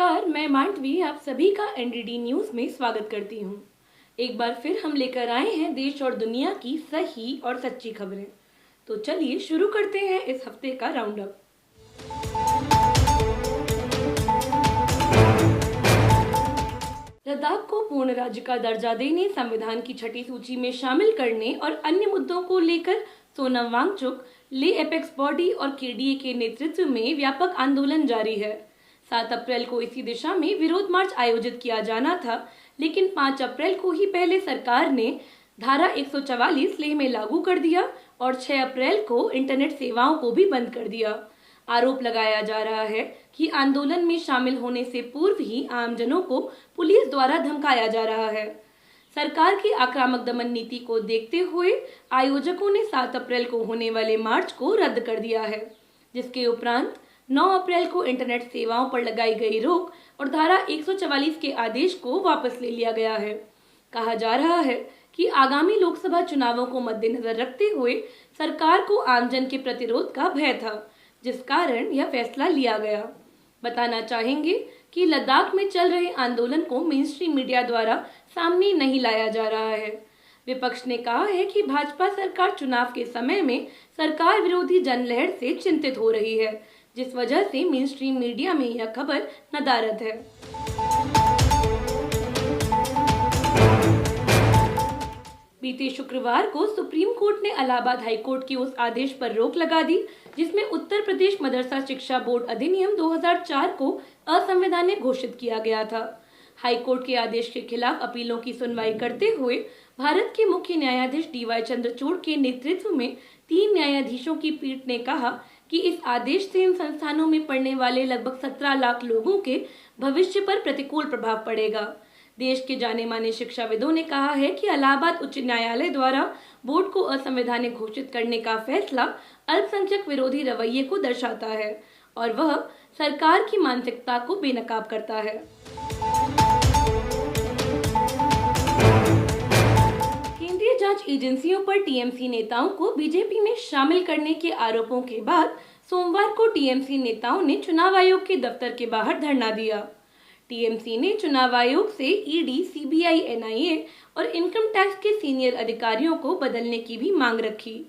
नमस्कार, मैं मांडवी आप सभी का एनडीडी न्यूज में स्वागत करती हूँ। एक बार फिर हम लेकर आए हैं देश और दुनिया की सही और सच्ची खबरें। तो चलिए शुरू करते हैं इस हफ्ते का राउंड अप। लद्दाख को पूर्ण राज्य का दर्जा देने, संविधान की छठी सूची में शामिल करने और अन्य मुद्दों को लेकर सोनम वांगचुक, ले एपेक्स बॉडी और केडीए के नेतृत्व में व्यापक आंदोलन जारी है। 7 अप्रैल को इसी दिशा में विरोध मार्च आयोजित किया जाना था, लेकिन 5 अप्रैल को ही पहले सरकार ने धारा 144 लेह में लागू कर दिया और 6 अप्रैल को इंटरनेट सेवाओं को भी बंद कर दिया। आरोप लगाया जा रहा है कि आंदोलन में शामिल होने से पूर्व ही आमजनों को पुलिस द्वारा धमकाया जा रहा है। सरकार की आक्रामक दमन नीति को देखते हुए आयोजकों ने 7 अप्रैल को होने वाले मार्च को रद्द कर दिया है, जिसके उपरांत 9 अप्रैल को इंटरनेट सेवाओं पर लगाई गई रोक और धारा 144 के आदेश को वापस ले लिया गया है। कहा जा रहा है कि आगामी लोकसभा चुनावों को मद्देनजर रखते हुए सरकार को आमजन के प्रतिरोध का भय था, जिस कारण यह फैसला लिया गया। बताना चाहेंगे कि लद्दाख में चल रहे आंदोलन को मेनस्ट्रीम मीडिया द्वारा सामने नहीं लाया जा रहा है। विपक्ष ने कहा है कि भाजपा सरकार चुनाव के समय में सरकार विरोधी जनलहर से चिंतित हो रही है, जिस वजह से मेनस्ट्रीम मीडिया में यह खबर नदारद है। बीते शुक्रवार को सुप्रीम कोर्ट ने इलाहाबाद हाई कोर्ट के उस आदेश पर रोक लगा दी, जिसमें उत्तर प्रदेश मदरसा शिक्षा बोर्ड अधिनियम 2004 को असंवैधानिक घोषित किया गया था। हाई कोर्ट के आदेश के खिलाफ अपीलों की सुनवाई करते हुए भारत के मुख्य न्यायाधीश डीवाई चंद्रचूड़ के नेतृत्व में 3 न्यायाधीशों की पीठ ने कहा कि इस आदेश से इन संस्थानों में पढ़ने वाले लगभग 17 लाख लोगों के भविष्य पर प्रतिकूल प्रभाव पड़ेगा। देश के जाने माने शिक्षाविदों ने कहा है कि इलाहाबाद उच्च न्यायालय द्वारा बोर्ड को असंवैधानिक घोषित करने का फैसला अल्पसंख्यक विरोधी रवैये को दर्शाता है और वह सरकार की मानसिकता को बेनकाब करता है। केंद्रीय जांच एजेंसियों पर टीएमसी नेताओं को बीजेपी में शामिल करने के आरोपों के बाद सोमवार को टीएमसी नेताओं ने चुनाव आयोग के दफ्तर के बाहर धरना दिया। टीएमसी ने चुनाव आयोग से ईडी, सीबीआई, एनआईए और इनकम टैक्स के सीनियर अधिकारियों को बदलने की भी मांग रखी।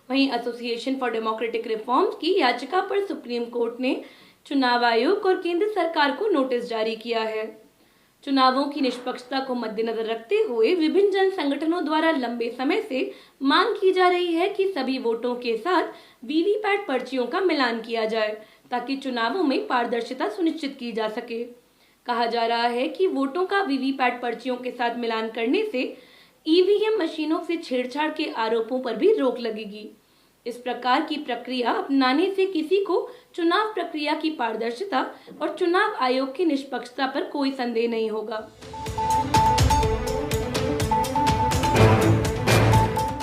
वहीं एसोसिएशन फॉर डेमोक्रेटिक रिफॉर्म्स की याचिका पर सुप्रीम कोर्ट ने चुनाव आयोग और केंद्र सरकार को नोटिस जारी किया है। चुनावों की निष्पक्षता को मद्देनजर रखते हुए विभिन्न जन संगठनों द्वारा लंबे समय से मांग की जा रही है कि सभी वोटों के साथ वीवीपैट पर्चियों का मिलान किया जाए, ताकि चुनावों में पारदर्शिता सुनिश्चित की जा सके। कहा जा रहा है कि वोटों का वीवीपैट पर्चियों के साथ मिलान करने से ईवीएम मशीनों से छेड़छाड़ के आरोपों पर भी रोक लगेगी। इस प्रकार की प्रक्रिया अपनाने से किसी को चुनाव प्रक्रिया की पारदर्शिता और चुनाव आयोग की निष्पक्षता पर कोई संदेह नहीं होगा।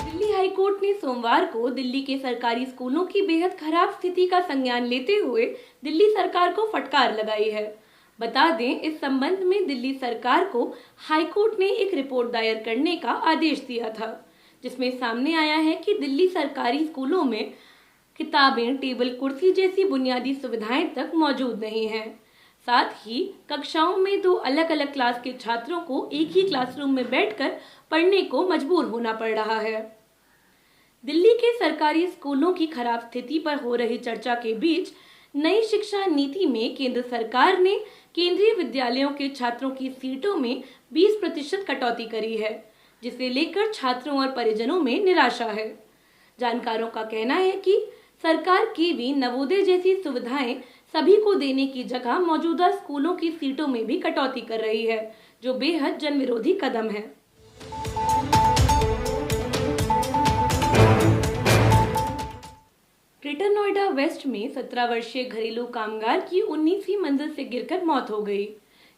दिल्ली हाई कोर्ट ने सोमवार को दिल्ली के सरकारी स्कूलों की बेहद खराब स्थिति का संज्ञान लेते हुए दिल्ली सरकार को फटकार लगाई है। बता दें, इस संबंध में दिल्ली सरकार को हाई कोर्ट ने एक रिपोर्ट दायर करने का आदेश दिया था, जिसमें सामने आया है कि दिल्ली सरकारी स्कूलों में किताबें, टेबल कुर्सी जैसी बुनियादी सुविधाएं तक मौजूद नहीं हैं। साथ ही कक्षाओं में 2 अलग अलग क्लास के छात्रों को एक ही क्लासरूम में बैठकर पढ़ने को मजबूर होना पड़ रहा है। दिल्ली के सरकारी स्कूलों की खराब स्थिति पर हो रही चर्चा के बीच नई शिक्षा नीति में केंद्र सरकार ने केंद्रीय विद्यालयों के छात्रों की सीटों में 20% कटौती करी है, जिसे लेकर छात्रों और परिजनों में निराशा है। जानकारों का कहना है कि सरकार केवी, नवोदय जैसी सुविधाएं सभी को देने की जगह मौजूदा स्कूलों की सीटों में भी कटौती कर रही है, जो बेहद जनविरोधी कदम है। ग्रेटर नोएडा वेस्ट में 17 वर्षीय घरेलू कामगार की 19वीं मंजिल से गिरकर मौत हो गई।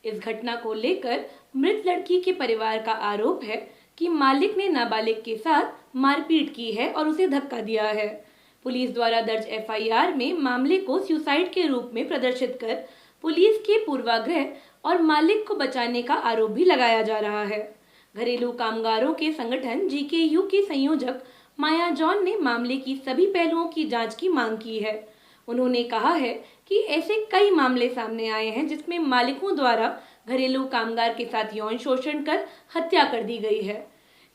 इस घटना को लेकर मृत लड़की के परिवार का आरोप है कि मालिक ने नाबालिग के साथ मारपीट की है और उसे धक्का दिया है। पुलिस द्वारा दर्ज एफआईआर में मामले को सुसाइड के रूप में प्रदर्शित कर पुलिस के पूर्वाग्रह और मालिक को बचाने का आरोप भी लगाया जा रहा है। घरेलू कामगारों के संगठन जीकेयू की संयोजक माया जॉन ने मामले की सभी पहलुओं की जांच की मांग की है। उन्होंने कहा है कि ऐसे कई मामले सामने आए हैं जिसमें मालिकों द्वारा घरेलू कामगार के साथ यौन शोषण कर हत्या कर दी गई है,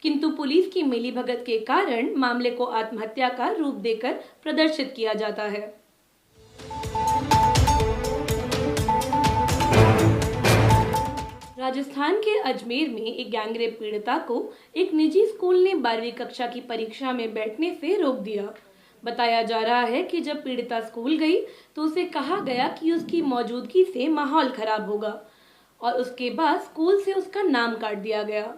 किंतु पुलिस की मिलीभगत के कारण मामले को आत्महत्या का रूप देकर प्रदर्शित किया जाता है। राजस्थान के अजमेर में एक गैंगरेप पीड़िता को एक निजी स्कूल ने 12वीं कक्षा की परीक्षा में बैठने से रोक दिया। बताया जा रहा है कि जब पीड़िता स्कूल गई तो उसे कहा गया कि उसकी मौजूदगी से माहौल खराब होगा और उसके बाद स्कूल से उसका नाम काट दिया गया।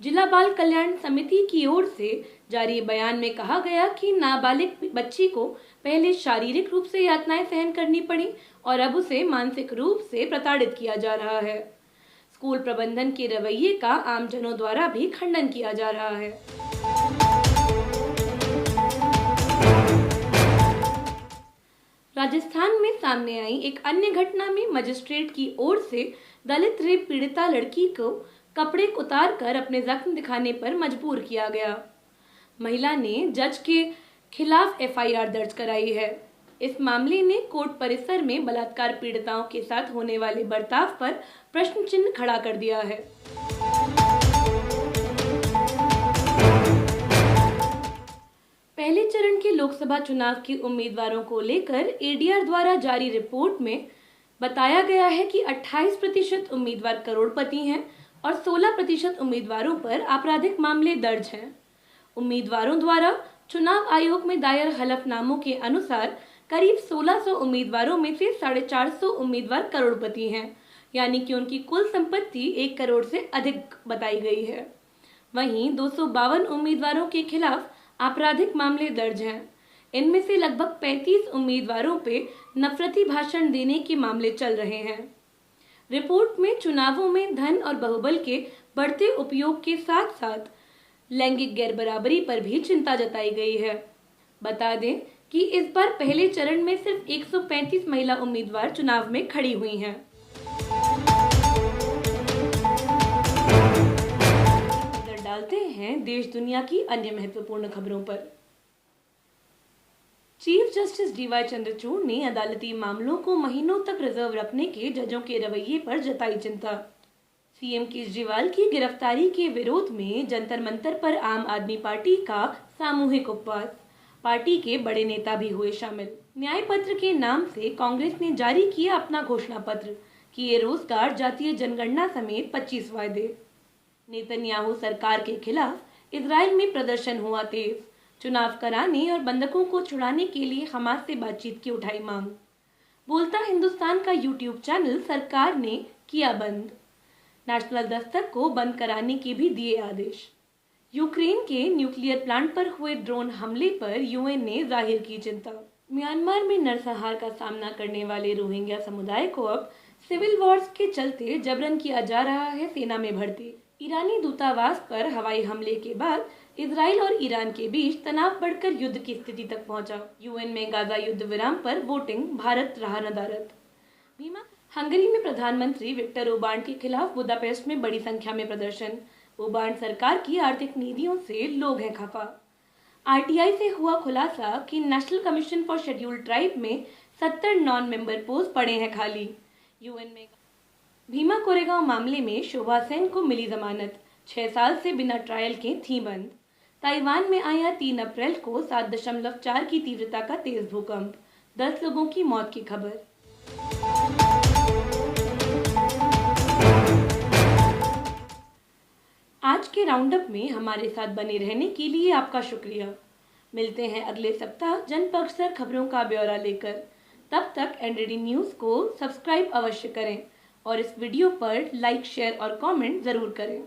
जिला बाल कल्याण समिति की ओर से जारी बयान में कहा गया कि नाबालिग बच्ची को पहले शारीरिक रूप से यातनाएं सहन करनी पड़ी और अब उसे मानसिक रूप से प्रताड़ित किया जा रहा है। स्कूल प्रबंधन के रवैये का आमजनों द्वारा भी खंडन किया जा रहा है। राजस्थान में सामने आई एक अन्य घटना में मजिस्ट्रेट की ओर से दलित रेप पीड़िता लड़की को कपड़े उतार कर अपने जख्म दिखाने पर मजबूर किया गया। महिला ने जज के खिलाफ एफआईआर दर्ज कराई है। इस मामले ने कोर्ट परिसर में बलात्कार पीड़िताओं के साथ होने वाले बर्ताव पर प्रश्न चिन्ह खड़ा कर दिया है। पहले चरण के लोकसभा चुनाव के उम्मीदवारों को लेकर एडीआर द्वारा जारी रिपोर्ट में बताया गया है कि 28% उम्मीदवार करोड़पति हैं और 16% उम्मीदवारों पर आपराधिक मामले दर्ज हैं। उम्मीदवारों द्वारा चुनाव आयोग में दायर हलफनामों के अनुसार करीब 1600 उम्मीदवारों में से 450 उम्मीदवार करोड़पति हैं, यानी कि उनकी कुल संपत्ति 1 करोड़ से अधिक बताई गई है। वहीं 252 उम्मीदवारों के खिलाफ आपराधिक मामले दर्ज हैं। इनमें से लगभग 35 उम्मीदवारों पे नफरती भाषण देने के मामले चल रहे हैं। रिपोर्ट में चुनावों में धन और बाहुबल के बढ़ते उपयोग के साथ साथ लैंगिक गैरबराबरी पर भी चिंता जताई गई है। बता दें कि इस बार पहले चरण में सिर्फ 135 महिला उम्मीदवार चुनाव में खड़ी हुई हैं। नजर डालते हैं देश दुनिया की अन्य महत्वपूर्ण खबरों पर। चीफ जस्टिस डीवाई चंद्रचूड़ ने अदालती मामलों को महीनों तक रिजर्व रखने के जजों के रवैये पर जताई चिंता। सीएम केजरीवाल की गिरफ्तारी के विरोध में जंतर मंतर पर आम आदमी पार्टी का सामूहिक उपवास। पार्टी के बड़े नेता भी हुए शामिल। न्याय पत्र के नाम से कांग्रेस ने जारी किया अपना घोषणा पत्र, किए रोजगार, जातीय जनगणना समेत 25 वायदे। नेतन्याहू सरकार के खिलाफ इजराइल में प्रदर्शन हुआ तेज। चुनाव कराने और बंधकों को छुड़ाने के लिए हमास से बातचीत की उठाई मांग। बोलता हिंदुस्तान का यूट्यूब चैनल सरकार ने किया बंद। नेशनल दस्तक को बंद कराने के भी दिए आदेश। यूक्रेन के न्यूक्लियर प्लांट पर हुए ड्रोन हमले पर यूएन ने जाहिर की चिंता। म्यांमार में नरसंहार का सामना करने वाले रोहिंग्या समुदाय को अब सिविल वॉर्स के चलते जबरन किया जा रहा है सेना में भर्ती। ईरानी दूतावास पर हवाई हमले के बाद इजराइल और ईरान के बीच तनाव बढ़कर युद्ध की स्थिति तक पहुंचा। यूएन में गाजा युद्ध विराम पर वोटिंग, भारत रहा नदारद। हंगरी में प्रधानमंत्री विक्टर ओबार्न के खिलाफ बुदापेस्ट में बड़ी संख्या में प्रदर्शन। ओबार्न सरकार की आर्थिक नीतियों से लोग हैं खफा। आरटीआई से हुआ खुलासा कि national commission for scheduled tribe में 70 नॉन मेंबर पोस्ट पड़े हैं खाली। यूएन में भीमा कोरेगांव मामले में शोभा सेन को मिली जमानत। 6 साल से बिना ट्रायल के थी बंद। ताइवान में आया 3 अप्रैल को 7.4 की तीव्रता का तेज भूकंप। 10 लोगों की मौत की खबर। आज के राउंडअप में हमारे साथ बने रहने के लिए आपका शुक्रिया। मिलते हैं अगले सप्ताह जनपक्षर खबरों का ब्यौरा लेकर। तब तक एनडीडी न्यूज़ को सब्सक्राइब अवश्य करें और इस वीडियो पर लाइक, शेयर और कमेंट जरूर करें।